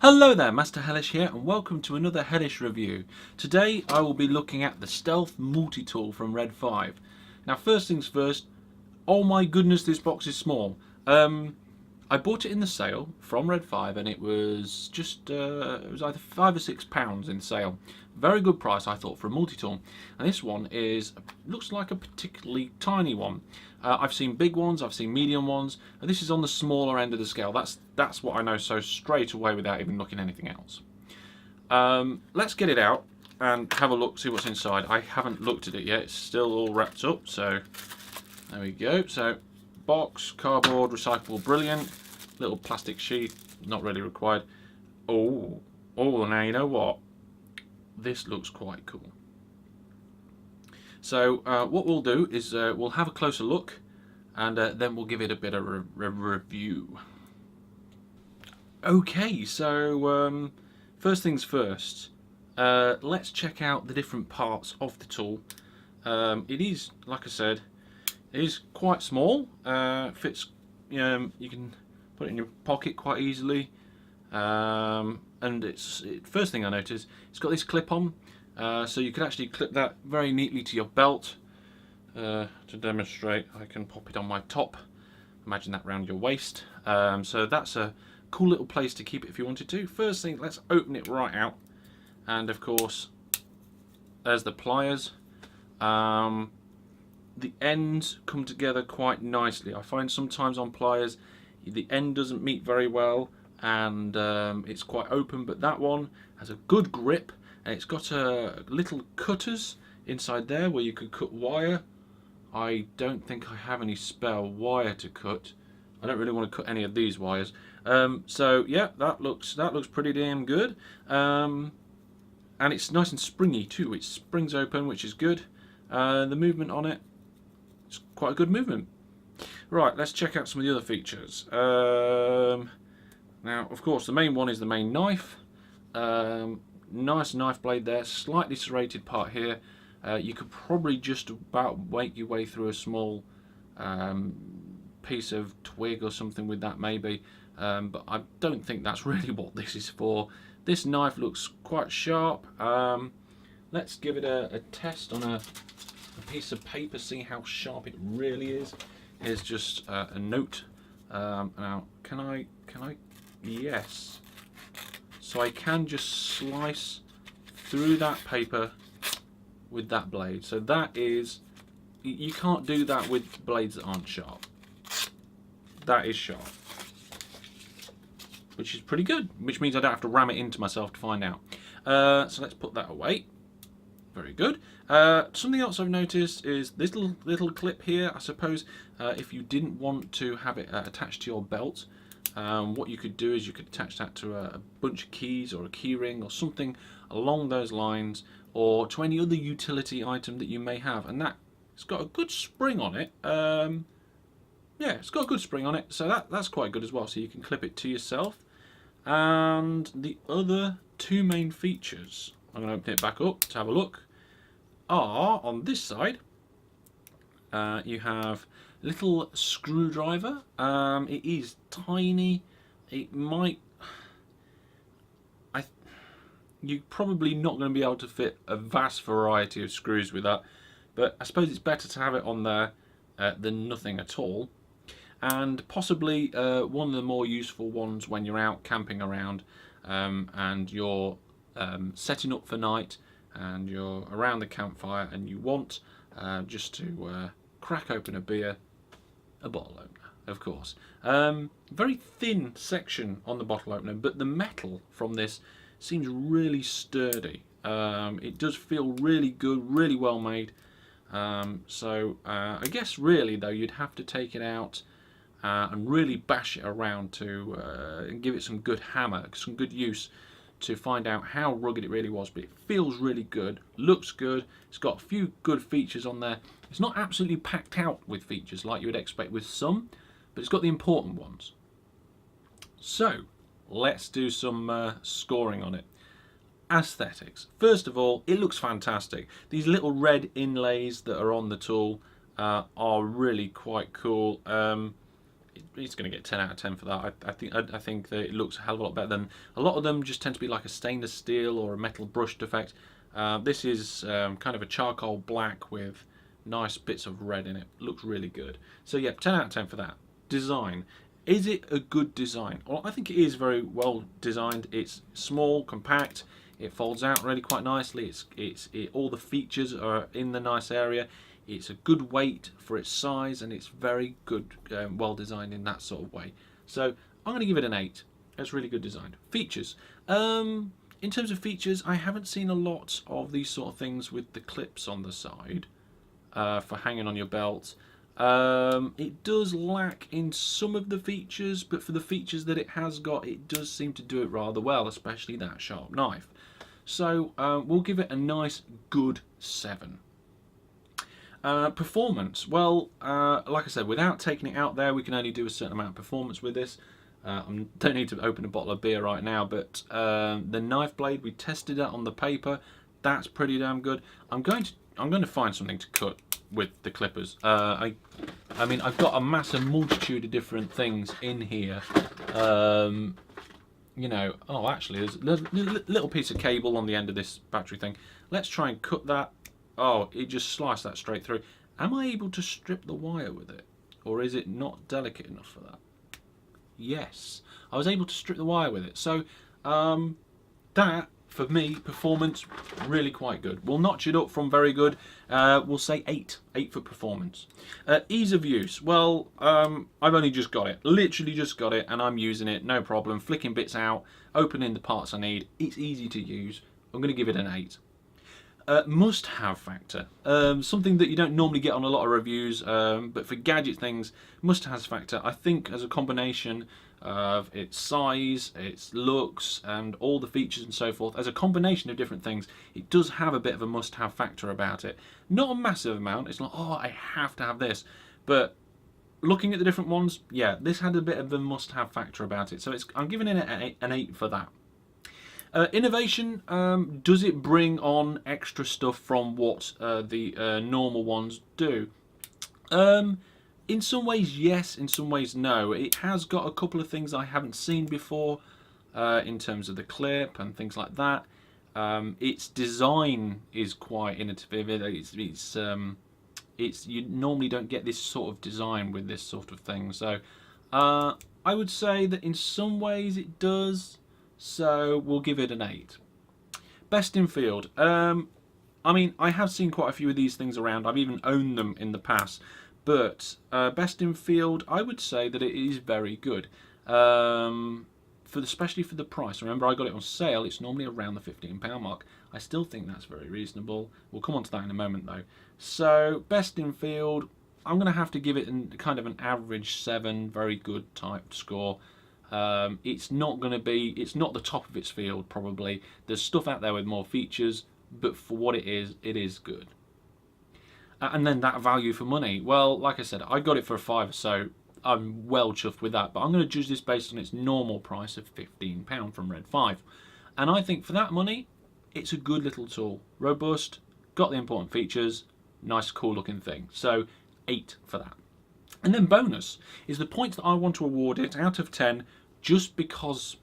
Hello there, Master Hellish here, and welcome to another Hellish review. Today I will be looking at the Stealth Multi-Tool from Red5. Now first things first, oh my goodness this box is small. I bought it in the sale from Red5 and it was just, it was either £5 or £6 in sale. Very good price I thought for a multi-tool. And this one looks like a particularly tiny one. I've seen big ones, I've seen medium ones, and this is on the smaller end of the scale. That's what I know so straight away without even looking at anything else. Let's get it out and have a look, see what's inside. I haven't looked at it yet, it's still all wrapped up, so there we go. So box, cardboard, recyclable, brilliant. Little plastic sheath, not really required. Oh, now you know what? This looks quite cool. So what we'll do is we'll have a closer look and then we'll give it a bit of a review. Okay, so first things first, let's check out the different parts of the tool. It is, like I said, it is quite small. Fits, you can put it in your pocket quite easily. And first thing I noticed, it's got this clip on, so you can actually clip that very neatly to your belt. To demonstrate, I can pop it on my top. Imagine that round your waist. So that's a cool little place to keep it if you wanted to. First thing, let's open it right out, and of course, there's the pliers. The ends come together quite nicely. I find sometimes on pliers the end doesn't meet very well and it's quite open, but that one has a good grip and it's got little cutters inside there where you could cut wire. I don't think I have any spare wire to cut. I don't really want to cut any of these wires. So yeah, that looks pretty damn good. And it's nice and springy too. It springs open, which is good. The movement on it, it's quite a good movement. Right, let's check out some of the other features. Now, of course, the main one is the main knife. Nice knife blade there, slightly serrated part here. You could probably just about make your way through a small piece of twig or something with that maybe, but I don't think that's really what this is for. This knife looks quite sharp. Let's give it a test on a piece of paper, see how sharp it really is. Here's just a note. Now, can I? Yes. So I can just slice through that paper with that blade. So that is, you can't do that with blades that aren't sharp. That is sharp, which is pretty good. Which means I don't have to ram it into myself to find out. So let's put that away. Very good. Something else I've noticed is this little clip here. I suppose if you didn't want to have it attached to your belt, what you could do is you could attach that to a bunch of keys or a key ring or something along those lines, or to any other utility item that you may have. And it's got a good spring on it. Yeah, it's got a good spring on it, so that's quite good as well. So you can clip it to yourself. And the other two main features, I'm going to open it back up to have a look, are on this side. You have a little screwdriver. It is tiny. It might... You're probably not going to be able to fit a vast variety of screws with that, but I suppose it's better to have it on there than nothing at all. And possibly one of the more useful ones when you're out camping around and you're setting up for night and you're around the campfire and you want just to crack open a beer, a bottle opener, of course. Very thin section on the bottle opener, but the metal from this seems really sturdy. It does feel really good, really well made. So I guess really though you'd have to take it out and really bash it around and give it some good hammer, some good use to find out how rugged it really was. But it feels really good, looks good, it's got a few good features on there. It's not absolutely packed out with features like you would expect with some, but it's got the important ones. So let's do some scoring on it. Aesthetics. First of all, it looks fantastic. These little red inlays that are on the tool are really quite cool. it's going to get 10 out of 10 for that. I think that it looks a hell of a lot better than a lot of them. Just tend to be like a stainless steel or a metal brushed effect. This is kind of a charcoal black with nice bits of red in it. Looks really good. So yeah, 10 out of 10 for that. Design. Is it a good design? Well, I think it is very well designed. It's small, compact. It folds out really quite nicely. All the features are in the nice area. It's a good weight for its size, and it's very good, well designed in that sort of way. So I'm going to give it an 8. It's really good designed. Features. In terms of features, I haven't seen a lot of these sort of things with the clips on the side for hanging on your belt. It does lack in some of the features, but for the features that it has got, it does seem to do it rather well, especially that sharp knife. So we'll give it a nice, good 7. Performance. Well, like I said, without taking it out there, we can only do a certain amount of performance with this. Don't need to open a bottle of beer right now, but the knife blade, we tested that on the paper. That's pretty damn good. I'm going to find something to cut with the clippers. I mean, I've got a massive multitude of different things in here. You know, oh, actually, there's a little piece of cable on the end of this battery thing. Let's try and cut that. Oh, it just sliced that straight through. Am I able to strip the wire with it? Or is it not delicate enough for that? Yes, I was able to strip the wire with it. So that, for me, performance, really quite good. We'll notch it up from very good. We'll say 8 for performance. Ease of use. Well, I've only just got it. Literally just got it, and I'm using it, no problem. Flicking bits out, opening the parts I need. It's easy to use. I'm going to give it an 8. Must-have factor. Something that you don't normally get on a lot of reviews, but for gadget things, must-have factor. I think as a combination of its size, its looks, and all the features and so forth, as a combination of different things, it does have a bit of a must-have factor about it. Not a massive amount. It's like, oh, I have to have this. But looking at the different ones, yeah, this had a bit of a must-have factor about it. So I'm giving it an 8 for that. Innovation, does it bring on extra stuff from what the normal ones do? In some ways yes, in some ways no. It has got a couple of things I haven't seen before in terms of the clip and things like that. Its design is quite innovative. You normally don't get this sort of design with this sort of thing. So I would say that in some ways it does. So we'll give it an 8. Best in field. I mean, I have seen quite a few of these things around. I've even owned them in the past. But best in field, I would say that it is very good. Especially for the price. Remember, I got it on sale. It's normally around the £15 mark. I still think that's very reasonable. We'll come on to that in a moment, though. So best in field, I'm going to have to give it kind of an average 7, very good type score. It's not the top of its field probably. There's stuff out there with more features, but for what it is good. And then that value for money. Well, like I said, I got it for a £5 or so. I'm well chuffed with that, but I'm going to judge this based on its normal price of £15 from Red5. And I think for that money, it's a good little tool. Robust, got the important features, nice cool looking thing. So 8 for that. And then bonus is the point that I want to award it out of 10 just because.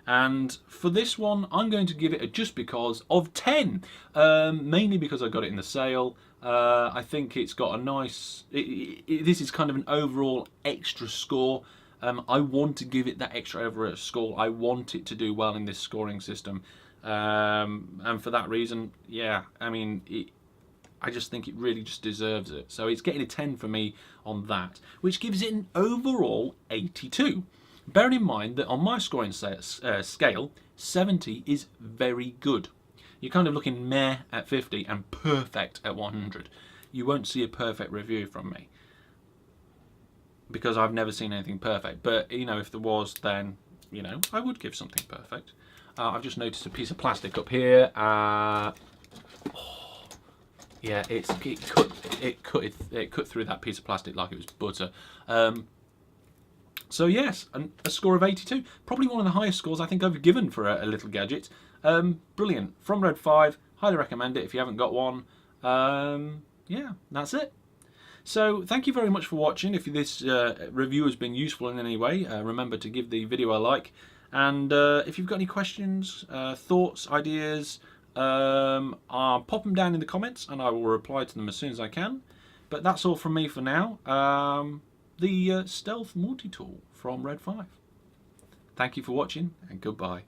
And for this one, I'm going to give it a just because of 10. Mainly because I got it in the sale. I think it's got a nice. This is kind of an overall extra score. I want to give it that extra overall score. I want it to do well in this scoring system. And for that reason, yeah, I mean, I just think it really just deserves it. So it's getting a 10 for me on that, which gives it an overall 82. Bearing in mind that on my scoring scale, 70 is very good. You're kind of looking meh at 50 and perfect at 100. You won't see a perfect review from me because I've never seen anything perfect. But, you know, if there was, then, you know, I would give something perfect. I've just noticed a piece of plastic up here. Yeah, it cut through that piece of plastic like it was butter. So yes, a score of 82. Probably one of the highest scores I think I've given for a little gadget. Brilliant. From Red5, highly recommend it if you haven't got one. Yeah, that's it. So thank you very much for watching. If this review has been useful in any way, remember to give the video a like. And if you've got any questions, thoughts, ideas, pop them down in the comments and I will reply to them as soon as I can. But that's all from me for now. The Stealth Multitool from Red5. Thank you for watching and goodbye.